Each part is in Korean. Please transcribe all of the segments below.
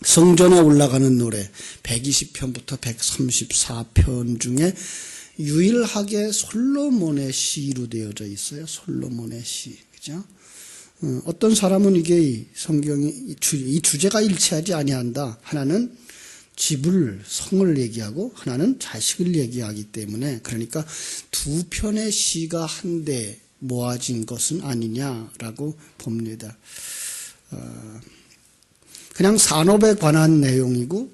성전에 올라가는 노래 120편부터 134편 중에 유일하게 솔로몬의 시로 되어져 있어요. 솔로몬의 시. 그죠? 어떤 사람은 이게 성경이 이 주제가 일치하지 아니한다. 하나는 집을, 성을 얘기하고 하나는 자식을 얘기하기 때문에, 그러니까 두 편의 시가 한데 모아진 것은 아니냐라고 봅니다. 그냥 산업에 관한 내용이고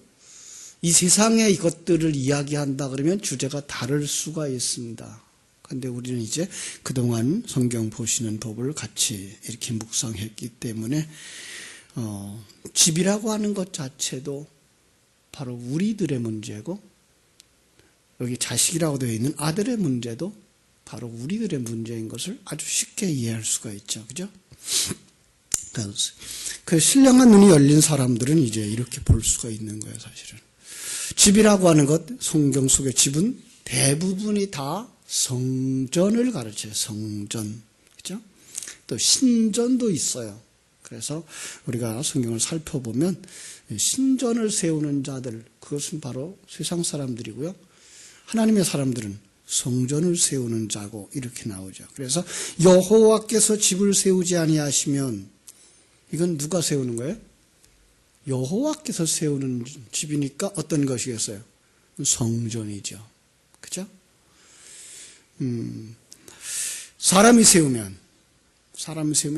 이 세상의 이것들을 이야기한다 그러면 주제가 다를 수가 있습니다. 그런데 우리는 이제 그동안 성경 보시는 법을 같이 이렇게 묵상했기 때문에 집이라고 하는 것 자체도 바로 우리들의 문제고, 여기 자식이라고 되어 있는 아들의 문제도 바로 우리들의 문제인 것을 아주 쉽게 이해할 수가 있죠. 그죠? 그 신령한 눈이 열린 사람들은 이제 이렇게 볼 수가 있는 거예요, 사실은. 집이라고 하는 것, 성경 속의 집은 대부분이 다 성전을 가르쳐요. 성전. 그죠? 또 신전도 있어요. 그래서 우리가 성경을 살펴보면 신전을 세우는 자들, 그것은 바로 세상 사람들이고요. 하나님의 사람들은 성전을 세우는 자고 이렇게 나오죠. 그래서 여호와께서 집을 세우지 아니하시면, 이건 누가 세우는 거예요? 여호와께서 세우는 집이니까 어떤 것이겠어요? 성전이죠. 그죠? 사람이 세우면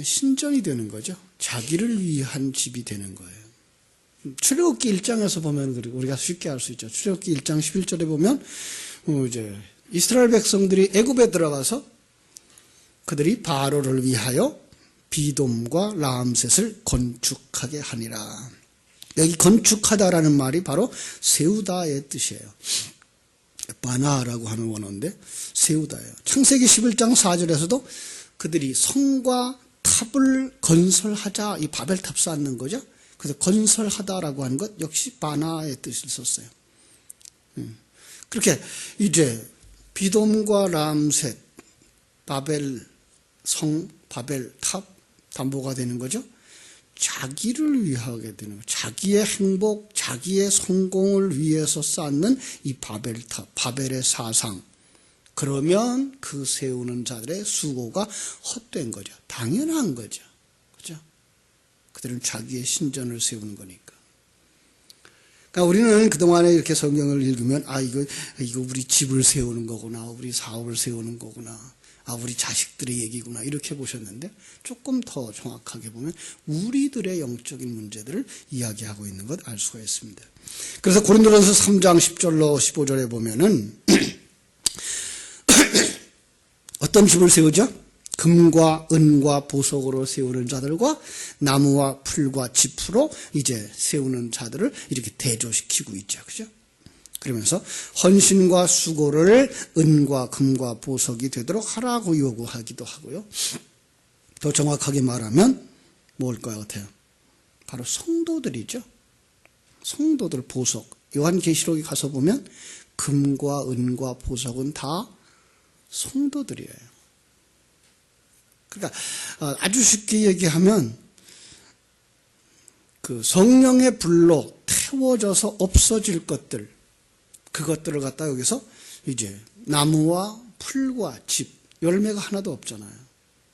신전이 되는 거죠. 자기를 위한 집이 되는 거예요. 출애굽기 1장에서 보면 우리가 쉽게 알 수 있죠. 출애굽기 1장 11절에 보면 이제 이스라엘 백성들이 애굽에 들어가서 그들이 바로를 위하여 비돔과 라암셋을 건축하게 하니라. 여기 건축하다라는 말이 바로 세우다의 뜻이에요. 바나라고 하는 원어인데 세우다예요. 창세기 11장 4절에서도 그들이 성과 탑을 건설하자, 이 바벨탑 쌓는 거죠. 그래서 건설하다라고 하는 것 역시 바나의 뜻을 썼어요. 그렇게 이제 비돔과 람셋, 바벨 성, 바벨 탑 담보가 되는 거죠. 자기를 위하게 되는 거예요. 자기의 행복, 자기의 성공을 위해서 쌓는 이 바벨탑, 바벨의 사상. 그러면 그 세우는 자들의 수고가 헛된 거죠. 당연한 거죠. 그죠? 그들은 자기의 신전을 세우는 거니까. 그러니까 우리는 그동안에 이렇게 성경을 읽으면, 이거 우리 집을 세우는 거구나, 우리 사업을 세우는 거구나, 우리 자식들의 얘기구나, 이렇게 보셨는데, 조금 더 정확하게 보면 우리들의 영적인 문제들을 이야기하고 있는 것 알 수가 있습니다. 그래서 고린도전서 3장 10절로 15절에 보면은 어떤 집을 세우죠? 금과 은과 보석으로 세우는 자들과 나무와 풀과 짚으로 이제 세우는 자들을 이렇게 대조시키고 있죠. 그죠? 그러면서 헌신과 수고를 은과 금과 보석이 되도록 하라고 요구하기도 하고요. 더 정확하게 말하면 뭘 것 같아요? 바로 성도들이죠. 성도들 보석. 요한계시록에 가서 보면 금과 은과 보석은 다 성도들이에요. 그러니까 아주 쉽게 얘기하면 그 성령의 불로 태워져서 없어질 것들, 그것들을 갖다 여기서 이제 나무와 풀과 집, 열매가 하나도 없잖아요.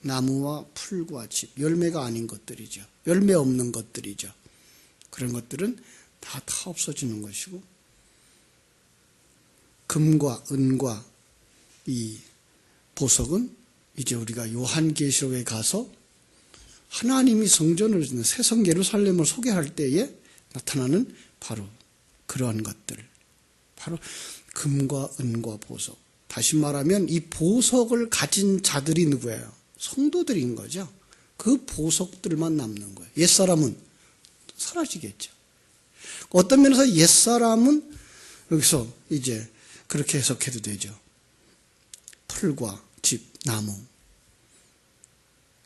나무와 풀과 집, 열매가 아닌 것들이죠. 열매 없는 것들이죠. 그런 것들은 다 없어지는 것이고, 금과 은과 이 보석은 이제 우리가 요한계시록에 가서 하나님이 성전을 짓는 새 성 예루살렘을 소개할 때에 나타나는 바로 그러한 것들, 바로 금과 은과 보석. 다시 말하면 이 보석을 가진 자들이 누구예요? 성도들인 거죠. 그 보석들만 남는 거예요. 옛사람은 사라지겠죠. 어떤 면에서 옛사람은 여기서 이제 그렇게 해석해도 되죠. 풀과 집, 나무.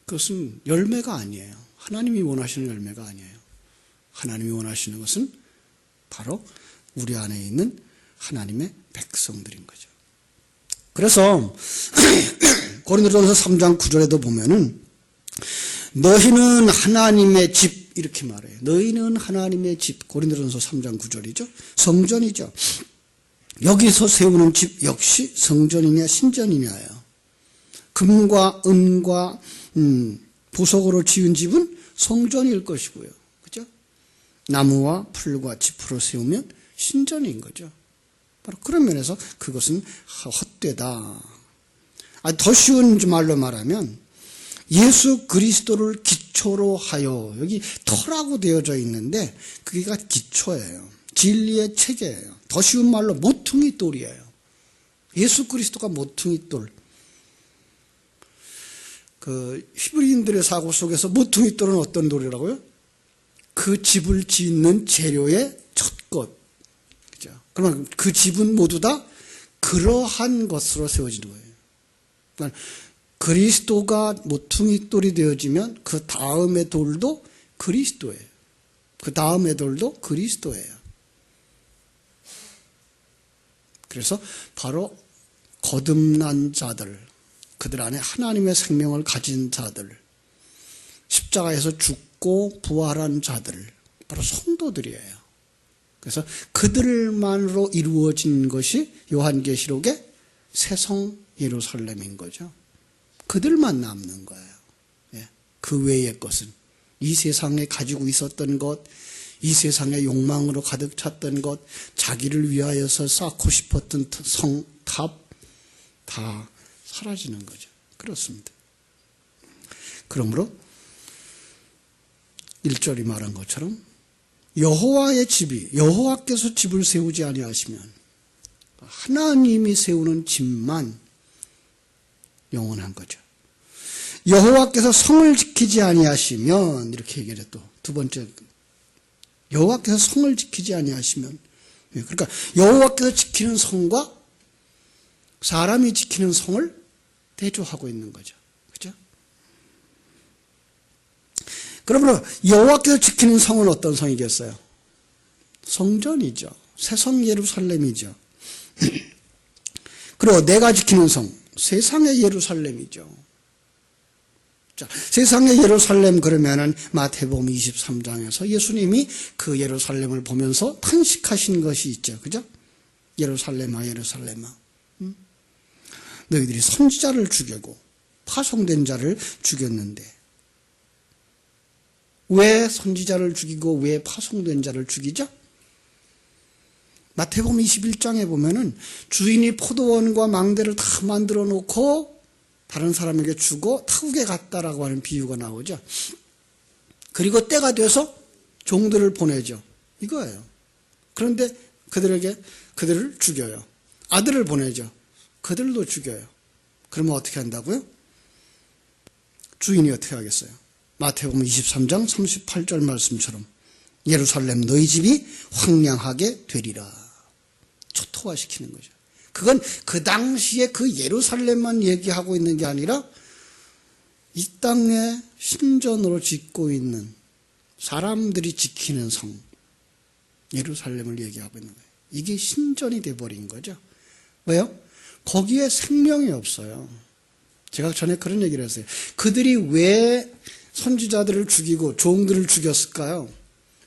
그것은 열매가 아니에요. 하나님이 원하시는 열매가 아니에요. 하나님이 원하시는 것은 바로 우리 안에 있는 하나님의 백성들인 거죠. 그래서 고린도전서 3장 9절에도 보면은 너희는 하나님의 집, 이렇게 말해요. 너희는 하나님의 집, 고린도전서 3장 9절이죠. 성전이죠. 여기서 세우는 집 역시 성전이냐 신전이냐예요. 금과 은과 보석으로 지은 집은 성전일 것이고요. 그죠? 나무와 풀과 짚으로 세우면 신전인 거죠. 바로 그런 면에서 그것은 헛되다. 더 쉬운 말로 말하면 예수 그리스도를 기초로 하여, 여기 터라고 되어져 있는데 그게가 기초예요. 진리의 체계예요. 더 쉬운 말로 모퉁이 돌이에요. 예수 그리스도가 모퉁이 돌. 그 히브리인들의 사고 속에서 모퉁이 돌은 어떤 돌이라고요? 그 집을 짓는 재료의 첫 것. 그죠? 그러면 그 집은 모두 다 그러한 것으로 세워지는 거예요. 그러니까 그리스도가 모퉁이 돌이 되어지면 그 다음의 돌도 그리스도예요. 그 다음의 돌도 그리스도예요. 그래서 바로 거듭난 자들, 그들 안에 하나님의 생명을 가진 자들, 십자가에서 죽고 부활한 자들, 바로 성도들이에요. 그래서 그들만으로 이루어진 것이 요한계시록의 새성 예루살렘인 거죠. 그들만 남는 거예요. 그 외의 것은 이 세상에 가지고 있었던 것, 이 세상의 욕망으로 가득 찼던 것, 자기를 위하여서 쌓고 싶었던 성탑 다 사라지는 거죠. 그렇습니다. 그러므로 1절이 말한 것처럼 여호와의 집이, 여호와께서 집을 세우지 아니하시면 하나님이 세우는 집만 영원한 거죠. 여호와께서 성을 지키지 아니하시면, 이렇게 얘기를 해. 또 두 번째, 여호와께서 성을 지키지 아니하시면, 그러니까 여호와께서 지키는 성과 사람이 지키는 성을 대조하고 있는 거죠. 그죠? 그러므로 여호와께서 지키는 성은 어떤 성이겠어요? 성전이죠. 새성 예루살렘이죠. 그리고 내가 지키는 성, 세상의 예루살렘이죠. 자, 세상의 예루살렘 그러면은 마태복음 23장에서 예수님이 그 예루살렘을 보면서 탄식하신 것이 있죠. 그죠? 예루살렘아, 예루살렘아. 너희들이 선지자를 죽이고 파송된 자를 죽였는데 왜 선지자를 죽이고 왜 파송된 자를 죽이죠? 마태복음 21장에 보면은 주인이 포도원과 망대를 다 만들어 놓고 다른 사람에게 주고 타국에 갔다라고 하는 비유가 나오죠. 그리고 때가 돼서 종들을 보내죠. 이거예요. 그런데 그들을 죽여요. 아들을 보내죠. 그들도 죽여요. 그러면 어떻게 한다고요? 주인이 어떻게 하겠어요? 마태복음 23장 38절 말씀처럼 예루살렘 너희 집이 황량하게 되리라. 초토화시키는 거죠. 그건 그 당시에 그 예루살렘만 얘기하고 있는 게 아니라 이 땅에 신전으로 짓고 있는 사람들이 지키는 성 예루살렘을 얘기하고 있는 거예요. 이게 신전이 돼버린 거죠. 왜요? 거기에 생명이 없어요. 제가 전에 그런 얘기를 했어요. 그들이 왜 선지자들을 죽이고 종들을 죽였을까요?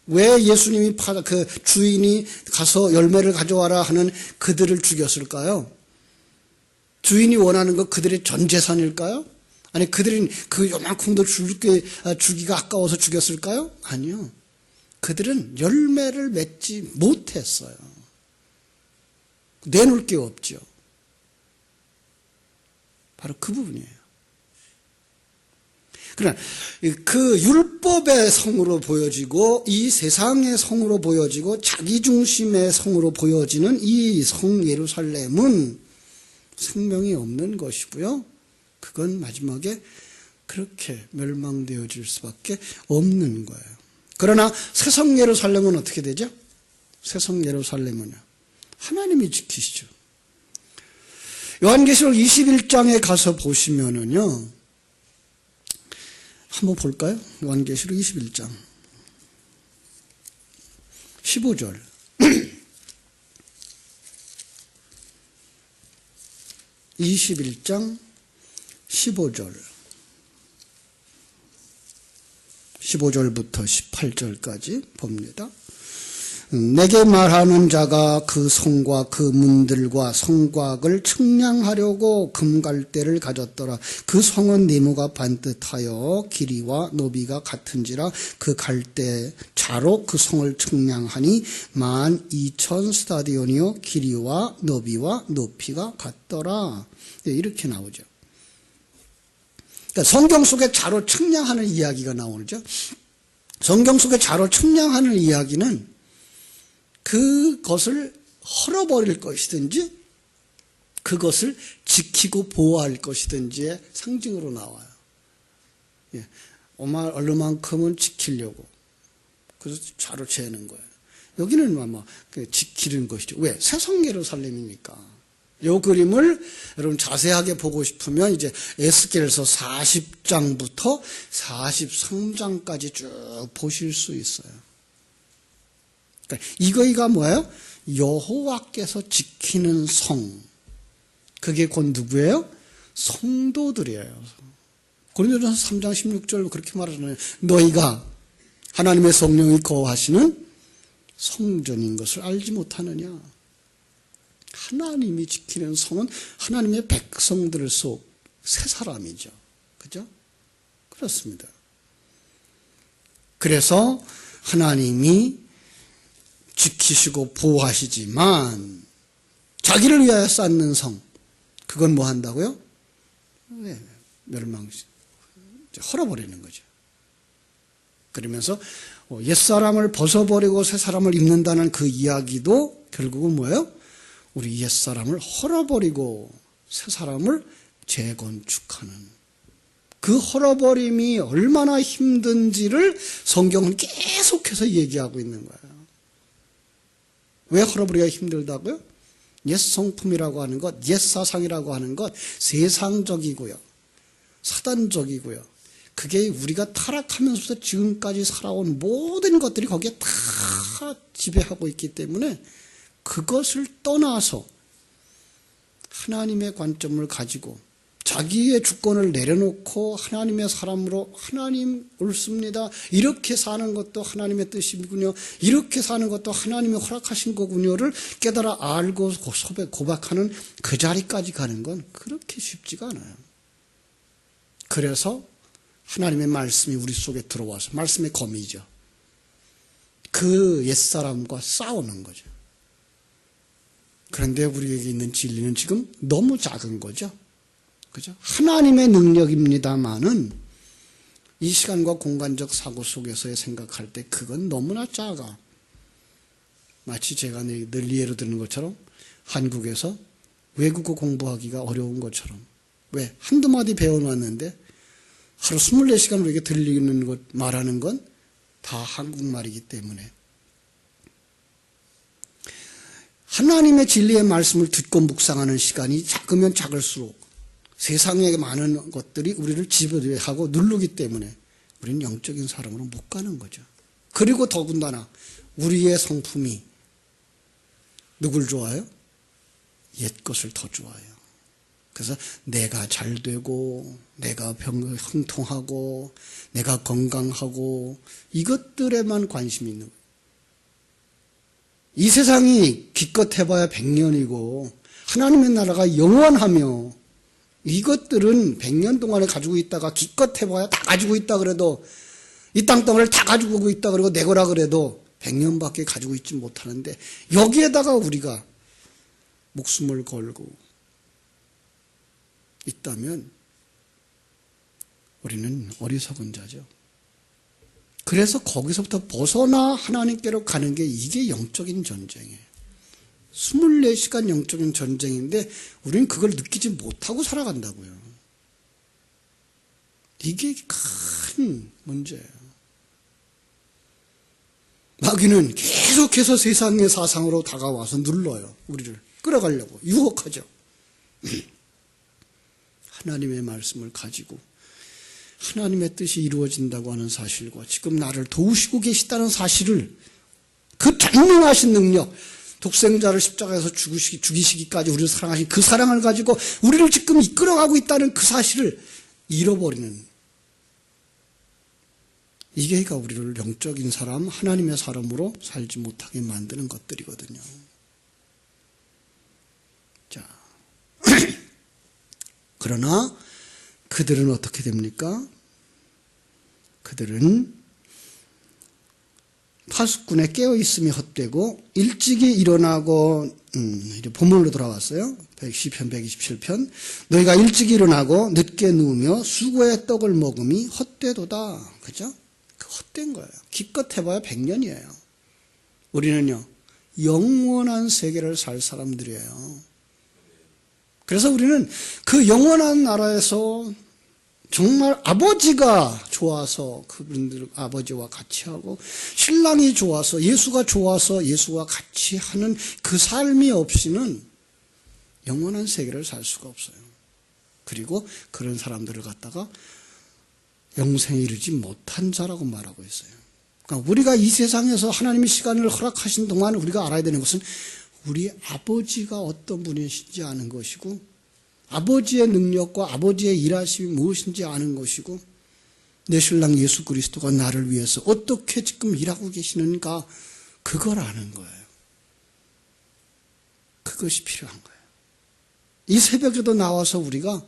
왜 예수님이 그 주인이 가서 열매를 가져와라 하는 그들을 죽였을까요? 주인이 원하는 거 그들의 전 재산일까요? 아니 그들은 그 요만큼도 주기가 아까워서 죽였을까요? 아니요. 그들은 열매를 맺지 못했어요. 내놓을 게 없죠. 바로 그 부분이에요. 그러나 그 율법의 성으로 보여지고 이 세상의 성으로 보여지고 자기 중심의 성으로 보여지는 이 성 예루살렘은 생명이 없는 것이고요. 그건 마지막에 그렇게 멸망되어질 수밖에 없는 거예요. 그러나 새성 예루살렘은 어떻게 되죠? 새성 예루살렘은요. 하나님이 지키시죠. 요한계시록 21장에 가서 보시면은요. 한번 볼까요? 요한계시록 21장 15절 21장 15절 15절부터 18절까지 봅니다. 내게 말하는 자가 그 성과 그 문들과 성곽을 측량하려고 금갈대를 가졌더라. 그 성은 네모가 반듯하여 길이와 너비가 같은지라 그 갈대 자로 그 성을 측량하니 12,000 스타디온이요 길이와 너비와 높이가 같더라. 이렇게 나오죠. 그러니까 성경 속에 자로 측량하는 이야기가 나오죠. 성경 속에 자로 측량하는 이야기는 그것을 헐어버릴 것이든지 그것을 지키고 보호할 것이든지의 상징으로 나와요. 예, 얼마만큼은 지키려고 그래서 자로 재는 거예요. 여기는 아마 지키는 것이죠. 왜? 새성 예루살렘이니까. 이 그림을 여러분 자세하게 보고 싶으면 이제 에스겔서 40장부터 43장까지 쭉 보실 수 있어요. 그러니까 이거가 뭐예요? 여호와께서 지키는 성. 그게 곧 누구예요? 성도들이에요. 고린도전서 3장 16절 그렇게 말하잖아요. 너희가 하나님의 성령이 거하시는 성전인 것을 알지 못하느냐. 하나님이 지키는 성은 하나님의 백성들 속 세 사람이죠. 그죠? 그렇습니다. 그래서 하나님이 지키시고 보호하시지만 자기를 위하여 쌓는 성, 그건 뭐 한다고요? 네, 헐어버리는 거죠. 그러면서 옛사람을 벗어버리고 새사람을 입는다는 그 이야기도 결국은 뭐예요? 우리 옛사람을 헐어버리고 새사람을 재건축하는 그 헐어버림이 얼마나 힘든지를 성경은 계속해서 얘기하고 있는 거예요. 왜 헐어버리기가 힘들다고요? 옛 성품이라고 하는 것, 옛 사상이라고 하는 것 세상적이고요. 사단적이고요. 그게 우리가 타락하면서부터 지금까지 살아온 모든 것들이 거기에 다 지배하고 있기 때문에 그것을 떠나서 하나님의 관점을 가지고 자기의 주권을 내려놓고 하나님의 사람으로 하나님 옳습니다. 이렇게 사는 것도 하나님의 뜻이군요. 이렇게 사는 것도 하나님이 허락하신 거군요를 깨달아 알고 고백하는 그 자리까지 가는 건 그렇게 쉽지가 않아요. 그래서 하나님의 말씀이 우리 속에 들어와서 말씀의 검이죠. 그 옛사람과 싸우는 거죠. 그런데 우리에게 있는 진리는 지금 너무 작은 거죠. 그죠? 하나님의 능력입니다만은 이 시간과 공간적 사고 속에서의 생각할 때 그건 너무나 작아. 마치 제가 늘 예로 드는 것처럼 한국에서 외국어 공부하기가 어려운 것처럼. 왜? 한두 마디 배워놨는데 하루 24시간 우리에게 들리는 것, 말하는 건 다 한국말이기 때문에. 하나님의 진리의 말씀을 듣고 묵상하는 시간이 작으면 작을수록 세상에 많은 것들이 우리를 지배하고 누르기 때문에 우리는 영적인 사람으로 못 가는 거죠. 그리고 더군다나 우리의 성품이 누굴 좋아해요? 옛 것을 더 좋아해요. 그래서 내가 잘 되고 내가 형통하고 내가 건강하고 이것들에만 관심이 있는 거예요. 이 세상이 기껏 해봐야 100년이고 하나님의 나라가 영원하며 이것들은 100년 동안에 가지고 있다가 기껏 해봐야 다 가지고 있다 그래도 이 땅덩어리를 다 가지고 있다 그러고 내 거라 그래도 100년밖에 가지고 있지 못하는데 여기에다가 우리가 목숨을 걸고 있다면 우리는 어리석은 자죠. 그래서 거기서부터 벗어나 하나님께로 가는 게 이게 영적인 전쟁이에요. 24시간 영적인 전쟁인데 우리는 그걸 느끼지 못하고 살아간다고요. 이게 큰 문제예요. 마귀는 계속해서 세상의 사상으로 다가와서 눌러요. 우리를 끌어가려고 유혹하죠. 하나님의 말씀을 가지고 하나님의 뜻이 이루어진다고 하는 사실과 지금 나를 도우시고 계시다는 사실을 그 전능하신 능력, 독생자를 십자가에서 죽이시기까지 우리를 사랑하신 그 사랑을 가지고 우리를 지금 이끌어가고 있다는 그 사실을 잃어버리는 이게가 우리를 영적인 사람, 하나님의 사람으로 살지 못하게 만드는 것들이거든요. 자, 그러나 그들은 어떻게 됩니까? 그들은 파수꾼에 깨어있음이 헛되고 일찍이 일어나고 이제 본문으로 돌아왔어요. 시편 127편 너희가 일찍 일어나고 늦게 누우며 수고의 떡을 먹음이 헛되도다. 그죠? 헛된 거예요. 기껏 해봐야 100년이에요. 우리는요 영원한 세계를 살 사람들이에요. 그래서 우리는 그 영원한 나라에서 정말 아버지가 좋아서 그분들 아버지와 같이 하고 신랑이 좋아서 예수가 좋아서 예수와 같이 하는 그 삶이 없이는 영원한 세계를 살 수가 없어요. 그리고 그런 사람들을 갖다가 영생에 이르지 못한 자라고 말하고 있어요. 그러니까 우리가 이 세상에서 하나님의 시간을 허락하신 동안 우리가 알아야 되는 것은 우리 아버지가 어떤 분이신지 아는 것이고 아버지의 능력과 아버지의 일하심이 무엇인지 아는 것이고 내 신랑 예수 그리스도가 나를 위해서 어떻게 지금 일하고 계시는가 그걸 아는 거예요. 그것이 필요한 거예요. 이 새벽에도 나와서 우리가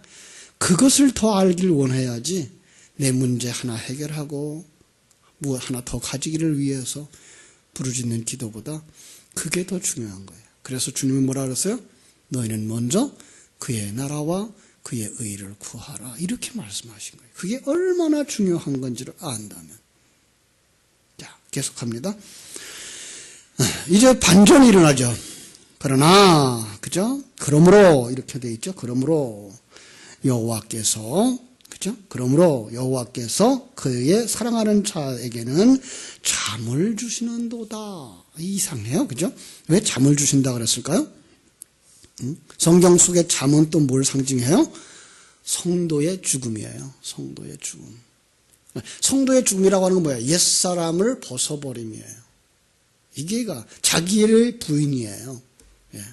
그것을 더 알길 원해야지 내 문제 하나 해결하고 무엇 하나 더 가지기를 위해서 부르짖는 기도보다 그게 더 중요한 거예요. 그래서 주님이 뭐라 그랬어요? 너희는 먼저 그의 나라와 그의 의를 구하라. 이렇게 말씀하신 거예요. 그게 얼마나 중요한 건지를 안다면. 자, 계속합니다. 이제 반전이 일어나죠. 그러나, 그죠? 그러므로, 이렇게 돼 있죠. 그러므로 여호와께서, 그죠? 그러므로 여호와께서 그의 사랑하는 자에게는 잠을 주시는도다. 이상해요. 그죠? 왜 잠을 주신다 그랬을까요? 성경 속의 잠은 또 뭘 상징해요? 성도의 죽음이에요. 성도의 죽음. 성도의 죽음이라고 하는 건 뭐예요? 옛사람을 벗어버림이에요. 이게가 자기의 부인이에요. 예.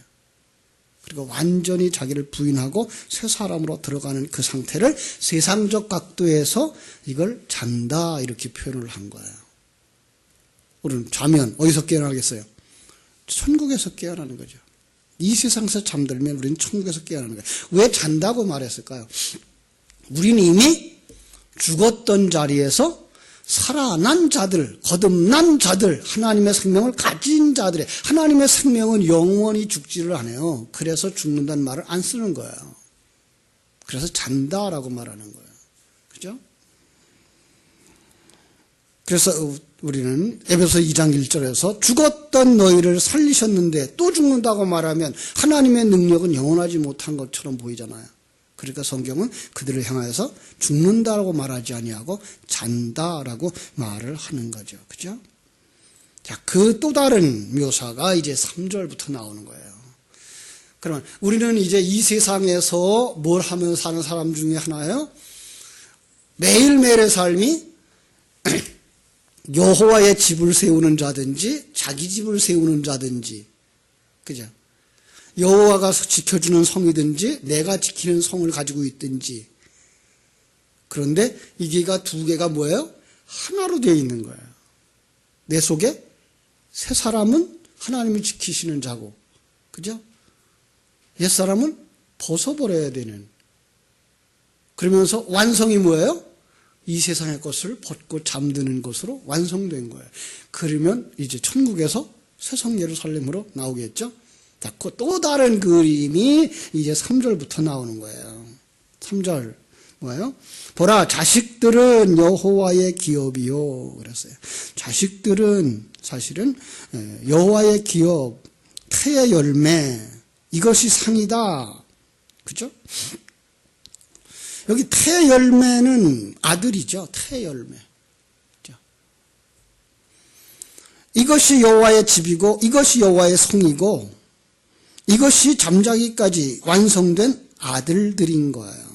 그리고 완전히 자기를 부인하고 새 사람으로 들어가는 그 상태를 세상적 각도에서 이걸 잔다 이렇게 표현을 한 거예요. 우리는 자면 어디서 깨어나겠어요? 천국에서 깨어나는 거죠. 이 세상에서 잠들면 우리는 천국에서 깨어나는 거예요. 왜 잔다고 말했을까요? 우리는 이미 죽었던 자리에서 살아난 자들, 거듭난 자들, 하나님의 생명을 가진 자들의 하나님의 생명은 영원히 죽지를 않아요. 그래서 죽는다는 말을 안 쓰는 거예요. 그래서 잔다라고 말하는 거예요. 그죠? 그래서 우리는 에베소 2장 1절에서 죽었던 너희를 살리셨는데 또 죽는다고 말하면 하나님의 능력은 영원하지 못한 것처럼 보이잖아요. 그러니까 성경은 그들을 향하여서 죽는다라고 말하지 아니하고 잔다라고 말을 하는 거죠. 그죠? 자, 그 또 다른 묘사가 이제 3절부터 나오는 거예요. 그러면 우리는 이제 이 세상에서 뭘 하면 사는 사람 중에 하나예요? 매일매일의 삶이 여호와의 집을 세우는 자든지 자기 집을 세우는 자든지, 그죠? 여호와가 지켜주는 성이든지 내가 지키는 성을 가지고 있든지. 그런데 이게가 두 개가 뭐예요? 하나로 되어 있는 거예요. 내 속에 새 사람은 하나님이 지키시는 자고, 그죠? 옛사람은 벗어버려야 되는. 그러면서 완성이 뭐예요? 이 세상의 것을 벗고 잠드는 것으로 완성된 거예요. 그러면 이제 천국에서 새성 예루살렘으로 나오겠죠? 자, 그 또 다른 그림이 이제 3절부터 나오는 거예요. 3절 뭐예요? 보라, 자식들은 여호와의 기업이요 그랬어요. 자식들은 사실은 여호와의 기업, 태의 열매, 이것이 상이다. 그죠? 여기 태 열매는 아들이죠. 태 열매. 이것이 여호와의 집이고 이것이 여호와의 성이고 이것이 잠자기까지 완성된 아들들인 거예요.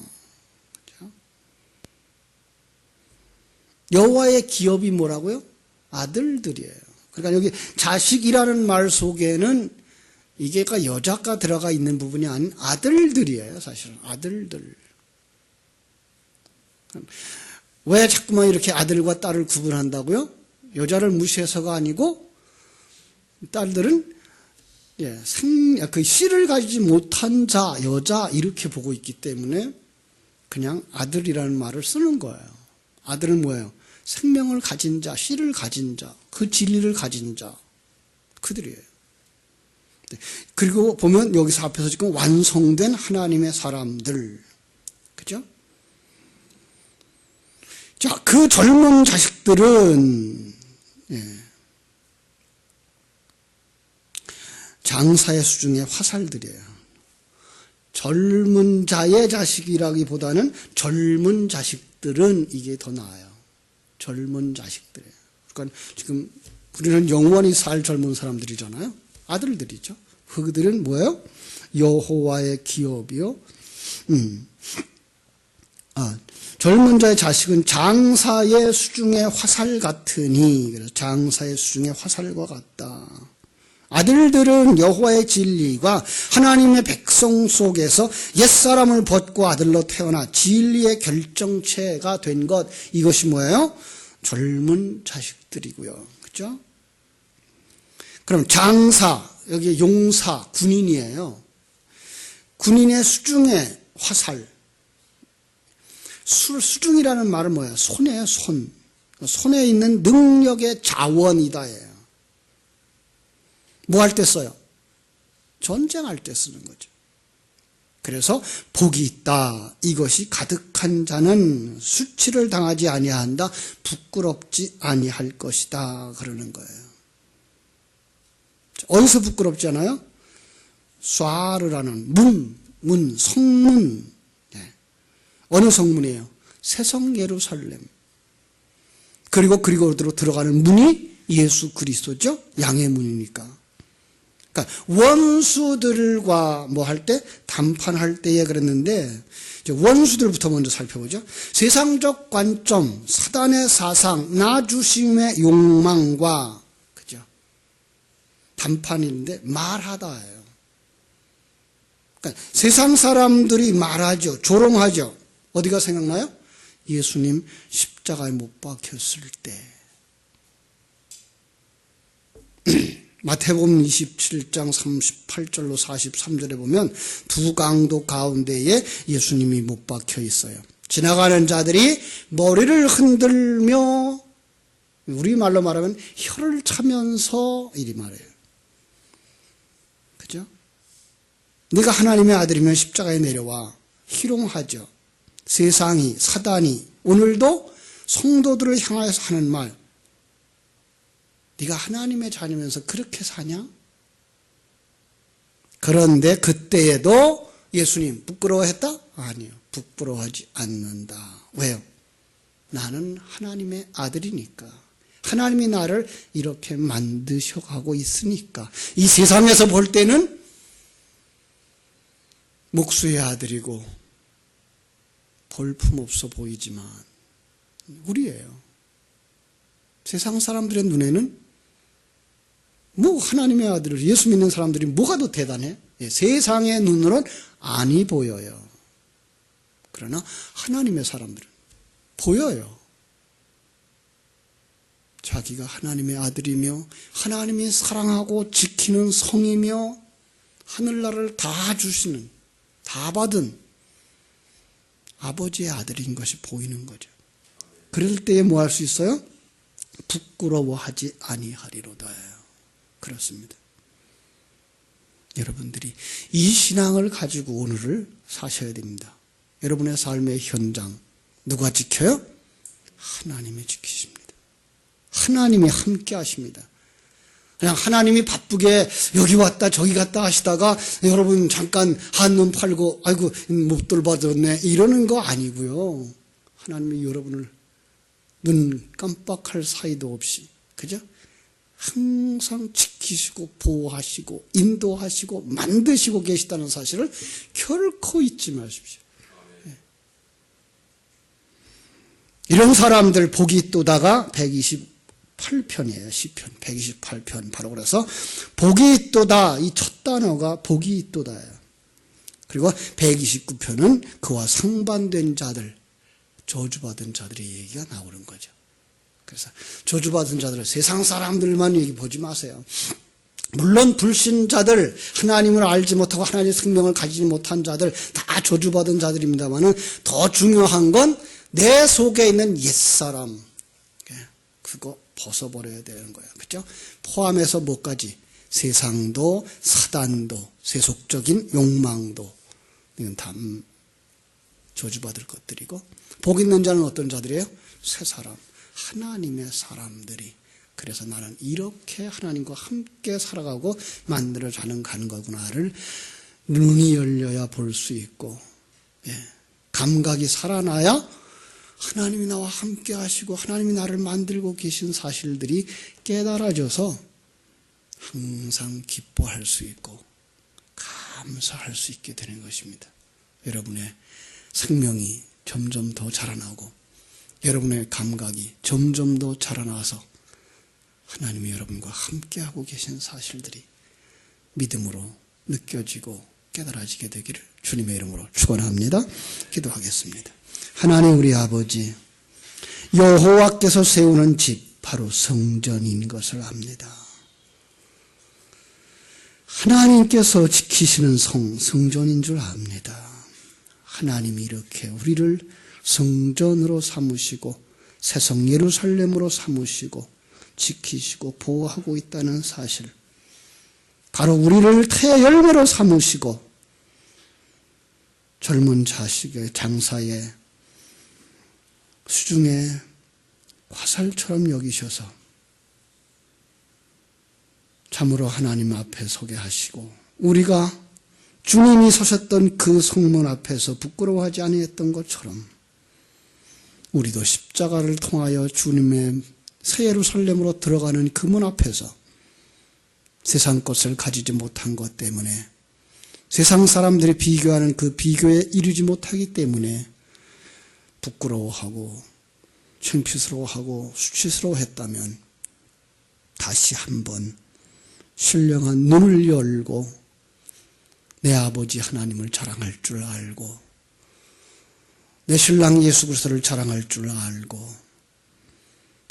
여호와의 기업이 뭐라고요? 아들들이에요. 그러니까 여기 자식이라는 말 속에는 이게가 여자가 들어가 있는 부분이 아닌 아들들이에요. 사실은 아들들. 왜 자꾸만 이렇게 아들과 딸을 구분한다고요? 여자를 무시해서가 아니고 딸들은 그 씨를 가지지 못한 자, 여자 이렇게 보고 있기 때문에 그냥 아들이라는 말을 쓰는 거예요. 아들은 뭐예요? 생명을 가진 자, 씨를 가진 자, 그 진리를 가진 자, 그들이에요. 그리고 보면 여기서 앞에서 지금 완성된 하나님의 사람들, 그죠? 자, 그 젊은 자식들은 장사의 수중의 화살들이에요. 젊은 자의 자식이라기보다는 젊은 자식들은 이게 더 나아요. 젊은 자식들이에요. 그러니까 지금 우리는 영원히 살 젊은 사람들이잖아요. 아들들이죠. 그들은 뭐예요? 여호와의 기업이요. 젊은 자의 자식은 장사의 수중의 화살 같으니, 그래서 장사의 수중의 화살과 같다. 아들들은 여호와의 진리가 하나님의 백성 속에서 옛사람을 벗고 아들로 태어나 진리의 결정체가 된 것, 이것이 뭐예요? 젊은 자식들이고요. 그렇죠? 그럼 장사, 여기 용사, 군인이에요. 군인의 수중의 화살. 수중이라는 말은 뭐예요? 손이에요, 손. 손에 있는 능력의 자원이다예요. 뭐 할 때 써요? 전쟁할 때 쓰는 거죠. 그래서 복이 있다. 이것이 가득한 자는 수치를 당하지 아니한다. 부끄럽지 아니할 것이다. 그러는 거예요. 어디서 부끄럽지 않아요? 쏴르라는 성문. 어느 성문이에요? 새성 예루살렘. 그리고 그리고로 들어가는 문이 예수 그리스도죠. 양의 문이니까. 그러니까 원수들과 뭐 할 때? 담판할 때에 그랬는데, 원수들부터 먼저 살펴보죠. 세상적 관점, 사단의 사상, 나 주심의 욕망과, 그죠? 담판인데 말하다예요. 그러니까 세상 사람들이 말하죠. 조롱하죠. 어디가 생각나요? 예수님 십자가에 못 박혔을 때. 마태복음 27장 38절로 43절에 보면 두 강도 가운데에 예수님이 못 박혀 있어요. 지나가는 자들이 머리를 흔들며, 우리말로 말하면 혀를 차면서 이리 말해요. 그죠? 네가 하나님의 아들이면 십자가에 내려와. 희롱하죠. 세상이, 사단이 오늘도 성도들을 향하여서 하는 말, 네가 하나님의 자녀면서 그렇게 사냐? 그런데 그때에도 예수님 부끄러워했다? 아니요. 부끄러워하지 않는다. 왜요? 나는 하나님의 아들이니까. 하나님이 나를 이렇게 만드셔가고 있으니까. 이 세상에서 볼 때는 목수의 아들이고 볼품없어 보이지만 우리예요. 세상 사람들의 눈에는 뭐 하나님의 아들을 예수 믿는 사람들이 뭐가 더 대단해? 세상의 눈으로는 아니 보여요. 그러나 하나님의 사람들은 보여요. 자기가 하나님의 아들이며 하나님이 사랑하고 지키는 성이며 하늘나라를 다 주시는, 다 받은 아버지의 아들인 것이 보이는 거죠. 그럴 때에 뭐 할 수 있어요? 부끄러워하지 아니하리로다예요. 그렇습니다. 여러분들이 이 신앙을 가지고 오늘을 사셔야 됩니다. 여러분의 삶의 현장 누가 지켜요? 하나님이 지키십니다. 하나님이 함께 하십니다. 그냥 하나님이 바쁘게 여기 왔다 저기 갔다 하시다가 여러분 잠깐 한눈 팔고 아이고 못 돌봐줬네 이러는 거 아니고요. 하나님이 여러분을 눈 깜빡할 사이도 없이, 그죠? 항상 지키시고 보호하시고 인도하시고 만드시고 계시다는 사실을 결코 잊지 마십시오. 이런 사람들 복이 있도다가 128편이에요. 시편 128편. 바로 그래서 복이 있도다, 이 첫 단어가 복이 있도다예요. 그리고 129편은 그와 상반된 자들, 저주받은 자들의 얘기가 나오는 거죠. 그래서 저주받은 자들은 세상 사람들만 얘기 보지 마세요. 물론 불신자들, 하나님을 알지 못하고 하나님의 생명을 가지지 못한 자들, 다 저주받은 자들입니다만은 더 중요한 건 내 속에 있는 옛사람, 그거 벗어버려야 되는 거예요. 그죠? 포함해서 뭐까지? 세상도, 사단도, 세속적인 욕망도, 이건 다 저주받을 것들이고, 복 있는 자는 어떤 자들이에요? 새 사람, 하나님의 사람들이. 그래서 나는 이렇게 하나님과 함께 살아가고 만들어가는 거구나를 눈이 열려야 볼 수 있고, 감각이 살아나야 하나님이 나와 함께 하시고 하나님이 나를 만들고 계신 사실들이 깨달아져서 항상 기뻐할 수 있고 감사할 수 있게 되는 것입니다. 여러분의 생명이 점점 더 자라나고 여러분의 감각이 점점 더 자라나서 하나님이 여러분과 함께하고 계신 사실들이 믿음으로 느껴지고 깨달아지게 되기를 주님의 이름으로 축원합니다. 기도하겠습니다. 하나님 우리 아버지, 여호와께서 세우는 집 바로 성전인 것을 압니다. 하나님께서 지키시는 성전인 줄 압니다. 하나님이 이렇게 우리를 성전으로 삼으시고 새성 예루살렘으로 삼으시고 지키시고 보호하고 있다는 사실, 바로 우리를 태의 열매로 삼으시고 젊은 자식의 장사의 수중에 화살처럼 여기셔서 참으로 하나님 앞에 서게 하시고 우리가 주님이 서셨던 그 성문 앞에서 부끄러워하지 아니했던 것처럼 우리도 십자가를 통하여 주님의 새 예루살렘으로 들어가는 그 문 앞에서 세상 것을 가지지 못한 것 때문에 세상 사람들이 비교하는 그 비교에 이르지 못하기 때문에 부끄러워하고 창피스러워하고 수치스러워했다면 다시 한번 신령한 눈을 열고 내 아버지 하나님을 자랑할 줄 알고 내 신랑 예수 그리스도를 자랑할 줄 알고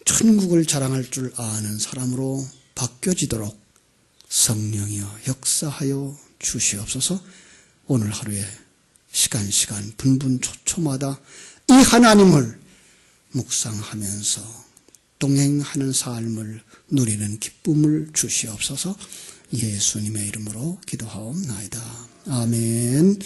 천국을 자랑할 줄 아는 사람으로 바뀌어지도록 성령이여 역사하여 주시옵소서. 오늘 하루에 시간 분분초초마다 이 하나님을 묵상하면서 동행하는 삶을 누리는 기쁨을 주시옵소서. 예수님의 이름으로 기도하옵나이다. 아멘.